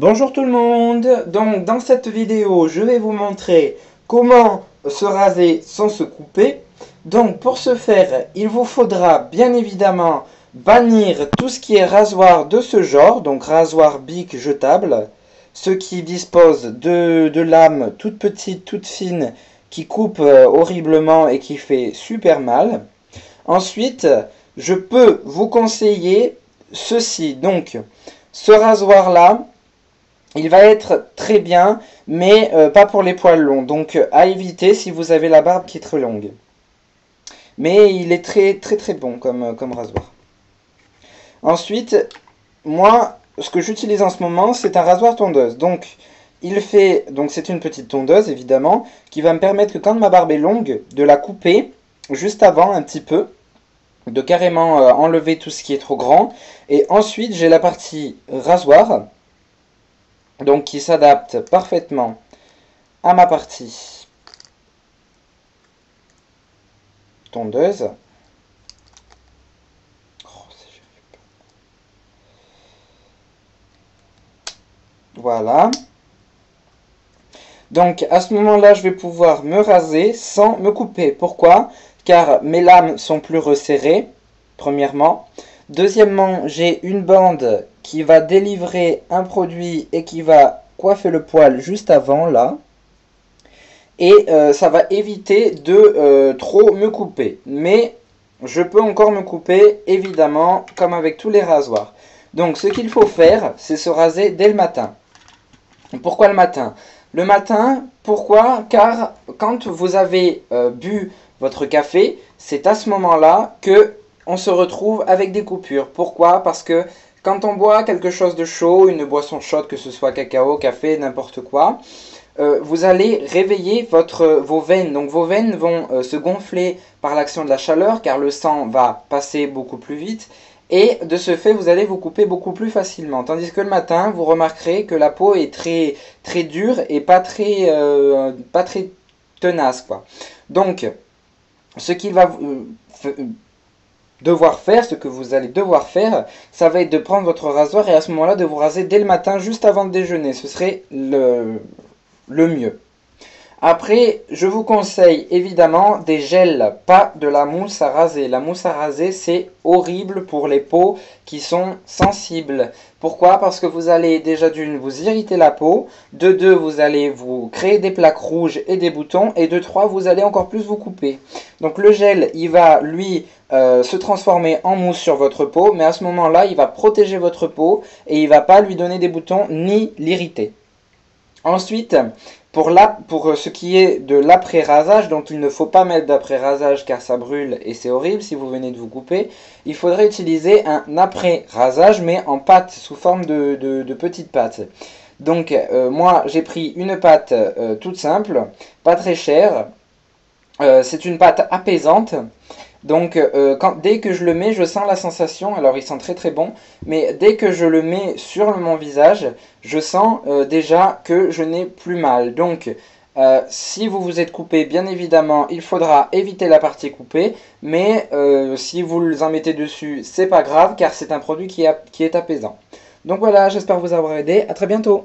Bonjour tout le monde. Donc dans cette vidéo je vais vous montrer comment se raser sans se couper. Donc pour ce faire il vous faudra bien évidemment bannir tout ce qui est rasoir de ce genre, donc rasoir bic jetable, ceux qui disposent de lames toutes petites, toutes fines, qui coupent horriblement et qui fait super mal. Ensuite je peux vous conseiller ceci, donc ce rasoir là il va être très bien, mais pas pour les poils longs. Donc à éviter si vous avez la barbe qui est très longue. Mais il est très bon comme rasoir. Ensuite, moi, ce que j'utilise en ce moment, c'est un rasoir tondeuse. Donc c'est une petite tondeuse évidemment, qui va me permettre que quand ma barbe est longue, de la couper juste avant un petit peu, de carrément enlever tout ce qui est trop grand. Et ensuite, j'ai la partie rasoir, donc qui s'adapte parfaitement à ma partie tondeuse. Voilà. Donc à ce moment-là, je vais pouvoir me raser sans me couper. Pourquoi? Car mes lames sont plus resserrées, premièrement. Deuxièmement, j'ai une bande qui va délivrer un produit et qui va coiffer le poil juste avant, là. Et ça va éviter de trop me couper. Mais je peux encore me couper, évidemment, comme avec tous les rasoirs. Donc ce qu'il faut faire, c'est se raser dès le matin. Pourquoi le matin? Le matin, pourquoi? Car quand vous avez bu votre café, c'est à ce moment-là que on se retrouve avec des coupures. Pourquoi? Parce que quand on boit quelque chose de chaud, une boisson chaude, que ce soit cacao, café, n'importe quoi, vous allez réveiller vos veines. Donc vos veines vont se gonfler par l'action de la chaleur, car le sang va passer beaucoup plus vite. Et de ce fait, vous allez vous couper beaucoup plus facilement. Tandis que le matin, vous remarquerez que la peau est très dure et pas très tenace, quoi. Donc, ce qu'il va devoir faire, ce que vous allez devoir faire, ça va être de prendre votre rasoir et à ce moment-là de vous raser dès le matin, juste avant de déjeuner. Ce serait le mieux. Après, je vous conseille évidemment des gels, pas de la mousse à raser. La mousse à raser, c'est horrible pour les peaux qui sont sensibles. Pourquoi? Parce que vous allez déjà d'une vous irriter la peau, de deux vous allez vous créer des plaques rouges et des boutons, et de trois vous allez encore plus vous couper. Donc le gel, il va lui se transformer en mousse sur votre peau, mais à ce moment-là, il va protéger votre peau et il ne va pas lui donner des boutons ni l'irriter. Ensuite, pour ce qui est de l'après-rasage, donc il ne faut pas mettre d'après-rasage car ça brûle et c'est horrible si vous venez de vous couper, il faudrait utiliser un après-rasage mais en pâte, sous forme de petites pâtes. Donc moi j'ai pris une pâte toute simple, pas très chère, c'est une pâte apaisante. Donc dès que je le mets, je sens la sensation, alors il sent très bon, mais dès que je le mets sur mon visage, je sens déjà que je n'ai plus mal. Donc si vous vous êtes coupé, bien évidemment, il faudra éviter la partie coupée, mais si vous en mettez dessus, c'est pas grave, car c'est un produit qui est apaisant. Donc voilà, j'espère vous avoir aidé, à très bientôt.